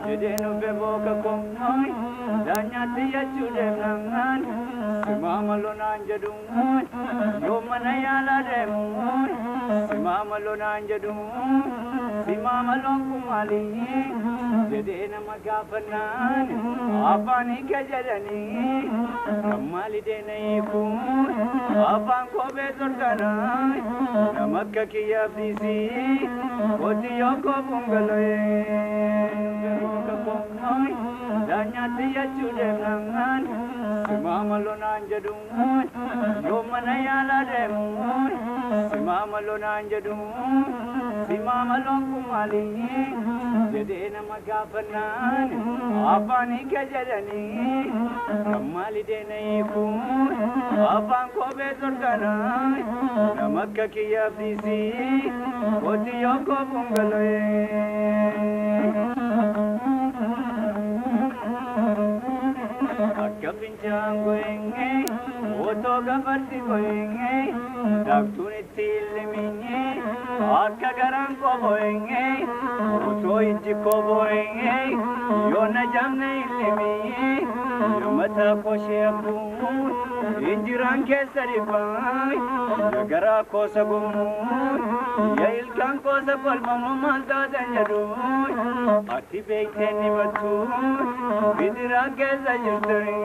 jedenu beboka kongai danya tiya chudemngan simamalonan jadung yomanayala demun simamalonan jadung simamalon kumali jedena magapanan apani kajalani kamali denaiku apang ko bezorgana namakka kiya bisi otiyo ko bungaloe danya tiya chudemngan simamalonan jadung yomanayala demun simamalonan jadung simamalon kumali jedena magapanan apani kajalani kamali denaiku apang ko bezorgana namakka kiya bisi otiyo ko bungaloe Kapincang goenge, oto gabarti goenge, daktuni tilminye, akka garang ko goenge, oto inchi ko goenge, yona jamne ilmiye, yomata ko sheku, injiran ke sarifai, yagara ko sagumu, yailkan ko sapal mamamanta danjadu, ati bekteni batu, bidira ke sajurtari.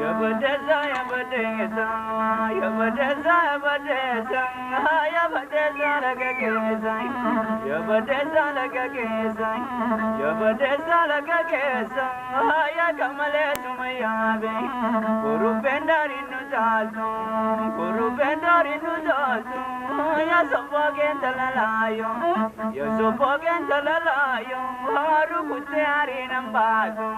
Yabadeza yabadeza yabadeza yabadeza yabadeza lagageza yabadeza lagageza yabadeza lagageza yakamale sumayabe kurupendari nuzazo kurupendari nuzazo ya sopogen talalayo ya sopogen talalayo haru kutari nambago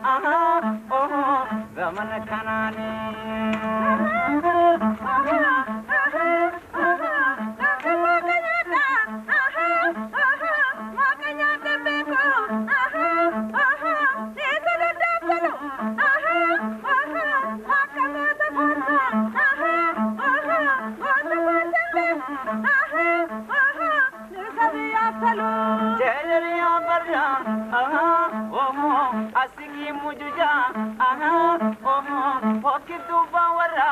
Aha, barra aha omo asigi mujuja aha omo pokitu bawara